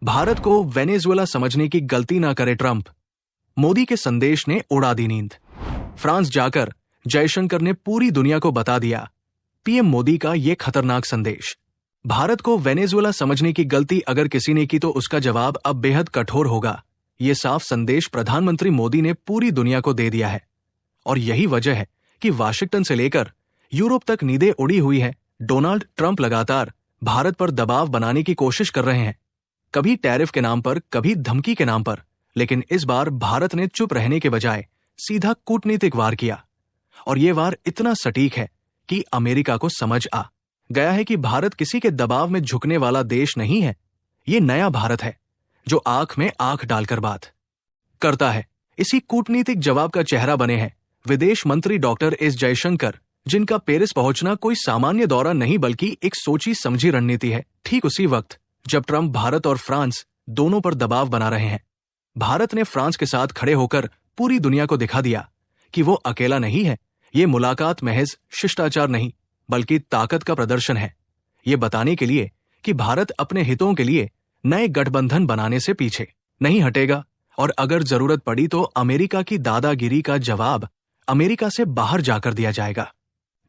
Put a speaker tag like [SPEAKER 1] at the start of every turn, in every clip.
[SPEAKER 1] भारत को वेनेजुएला समझने की गलती ना करे ट्रंप। मोदी के संदेश ने उड़ा दी नींद। फ्रांस जाकर जयशंकर ने पूरी दुनिया को बता दिया पीएम मोदी का ये खतरनाक संदेश। भारत को वेनेजुएला समझने की गलती अगर किसी ने की तो उसका जवाब अब बेहद कठोर होगा। ये साफ संदेश प्रधानमंत्री मोदी ने पूरी दुनिया को दे दिया है। और यही वजह है कि वाशिंगटन से लेकर यूरोप तक नींदें उड़ी हुई हैं। डोनाल्ड ट्रंप लगातार भारत पर दबाव बनाने की कोशिश कर रहे हैं, कभी टैरिफ के नाम पर, कभी धमकी के नाम पर। लेकिन इस बार भारत ने चुप रहने के बजाय सीधा कूटनीतिक वार किया। और ये वार इतना सटीक है कि अमेरिका को समझ आ गया है कि भारत किसी के दबाव में झुकने वाला देश नहीं है। ये नया भारत है जो आंख में आंख डालकर बात करता है। इसी कूटनीतिक जवाब का चेहरा बने हैं विदेश मंत्री डॉक्टर एस जयशंकर, जिनका पेरिस पहुंचना कोई सामान्य दौरा नहीं बल्कि एक सोची समझी रणनीति है। ठीक उसी वक्त जब ट्रंप भारत और फ्रांस दोनों पर दबाव बना रहे हैं, भारत ने फ्रांस के साथ खड़े होकर पूरी दुनिया को दिखा दिया कि वो अकेला नहीं है। ये मुलाकात महज शिष्टाचार नहीं बल्कि ताकत का प्रदर्शन है। ये बताने के लिए कि भारत अपने हितों के लिए नए गठबंधन बनाने से पीछे नहीं हटेगा और अगर जरूरत पड़ी तो अमेरिका की दादागिरी का जवाब अमेरिका से बाहर जाकर दिया जाएगा।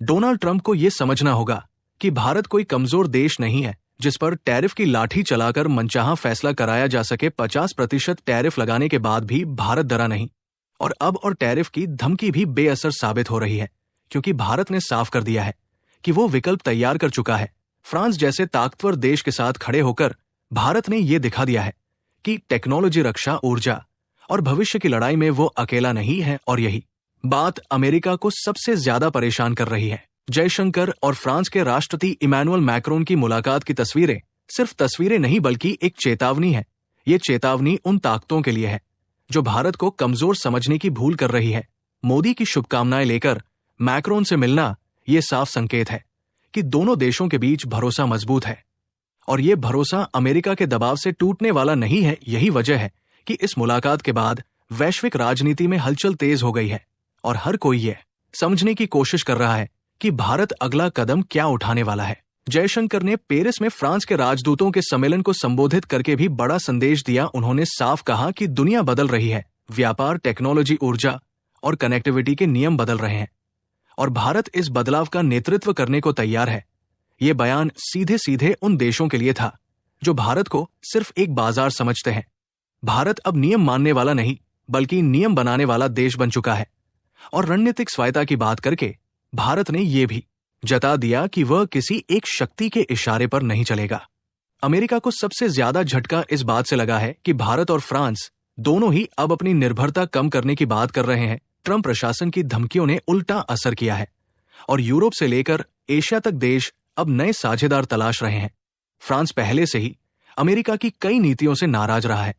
[SPEAKER 1] डोनाल्ड ट्रंप को यह समझना होगा कि भारत कोई कमजोर देश नहीं है जिस पर टैरिफ की लाठी चलाकर मनचाहा फैसला कराया जा सके। 50% टैरिफ लगाने के बाद भी भारत डरा नहीं और अब और टैरिफ की धमकी भी बेअसर साबित हो रही है, क्योंकि भारत ने साफ कर दिया है कि वो विकल्प तैयार कर चुका है। फ्रांस जैसे ताकतवर देश के साथ खड़े होकर भारत ने ये दिखा दिया है कि टेक्नोलॉजी, रक्षा, ऊर्जा और भविष्य की लड़ाई में वो अकेला नहीं है। और यही बात अमेरिका को सबसे ज्यादा परेशान कर रही है। जयशंकर और फ्रांस के राष्ट्रपति इमैनुअल मैक्रोन की मुलाकात की तस्वीरें सिर्फ तस्वीरें नहीं बल्कि एक चेतावनी है। ये चेतावनी उन ताकतों के लिए है जो भारत को कमजोर समझने की भूल कर रही है। मोदी की शुभकामनाएं लेकर मैक्रोन से मिलना ये साफ संकेत है कि दोनों देशों के बीच भरोसा मजबूत है और ये भरोसा अमेरिका के दबाव से टूटने वाला नहीं है। यही वजह है कि इस मुलाकात के बाद वैश्विक राजनीति में हलचल तेज हो गई है और हर कोई ये समझने की कोशिश कर रहा है कि भारत अगला कदम क्या उठाने वाला है। जयशंकर ने पेरिस में फ्रांस के राजदूतों के सम्मेलन को संबोधित करके भी बड़ा संदेश दिया। उन्होंने साफ कहा कि दुनिया बदल रही है, व्यापार, टेक्नोलॉजी, ऊर्जा और कनेक्टिविटी के नियम बदल रहे हैं और भारत इस बदलाव का नेतृत्व करने को तैयार है। ये बयान सीधे सीधे उन देशों के लिए था जो भारत को सिर्फ एक बाजार समझते हैं। भारत अब नियम मानने वाला नहीं बल्कि नियम बनाने वाला देश बन चुका है और रणनीतिक स्वायत्ता की बात करके भारत ने यह भी जता दिया कि वह किसी एक शक्ति के इशारे पर नहीं चलेगा। अमेरिका को सबसे ज्यादा झटका इस बात से लगा है कि भारत और फ्रांस दोनों ही अब अपनी निर्भरता कम करने की बात कर रहे हैं। ट्रंप प्रशासन की धमकियों ने उल्टा असर किया है और यूरोप से लेकर एशिया तक देश अब नए साझेदार तलाश रहे हैं। फ्रांस पहले से ही अमेरिका की कई नीतियों से नाराज रहा है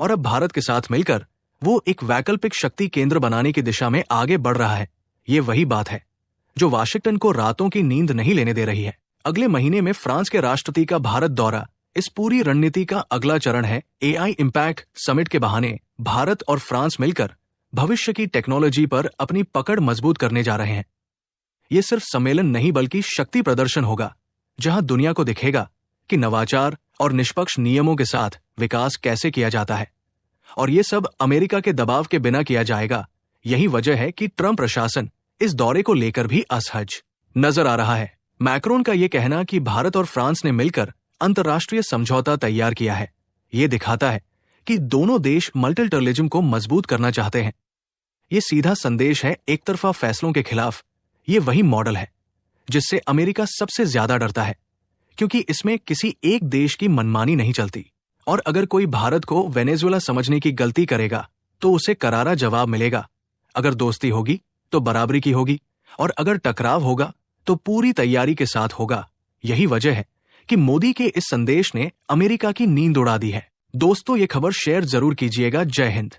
[SPEAKER 1] और अब भारत के साथ मिलकर वो एक वैकल्पिक शक्ति केंद्र बनाने की दिशा में आगे बढ़ रहा है। ये वही बात है जो वाशिंगटन को रातों की नींद नहीं लेने दे रही है। अगले महीने में फ्रांस के राष्ट्रपति का भारत दौरा इस पूरी रणनीति का अगला चरण है। एआई इम्पैक्ट समिट के बहाने भारत और फ्रांस मिलकर भविष्य की टेक्नोलॉजी पर अपनी पकड़ मजबूत करने जा रहे हैं। ये सिर्फ सम्मेलन नहीं बल्कि शक्ति प्रदर्शन होगा जहां दुनिया को दिखेगा कि नवाचार और निष्पक्ष नियमों के साथ विकास कैसे किया जाता है और ये सब अमेरिका के दबाव के बिना किया जाएगा। यही वजह है कि ट्रंप प्रशासन इस दौरे को लेकर भी असहज नजर आ रहा है। मैक्रोन का ये कहना कि भारत और फ्रांस ने मिलकर अंतर्राष्ट्रीय समझौता तैयार किया है, ये दिखाता है कि दोनों देश मल्टीलैटरलिज्म को मजबूत करना चाहते हैं। ये सीधा संदेश है एक तरफा फैसलों के खिलाफ। ये वही मॉडल है जिससे अमेरिका सबसे ज्यादा डरता है, क्योंकि इसमें किसी एक देश की मनमानी नहीं चलती और अगर कोई भारत को वेनेजुएला समझने की गलती करेगा तो उसे करारा जवाब मिलेगा। अगर दोस्ती होगी तो बराबरी की होगी और अगर टकराव होगा तो पूरी तैयारी के साथ होगा। यही वजह है कि मोदी के इस संदेश ने अमेरिका की नींद उड़ा दी है। दोस्तों, ये खबर शेयर जरूर कीजिएगा। जय हिंद।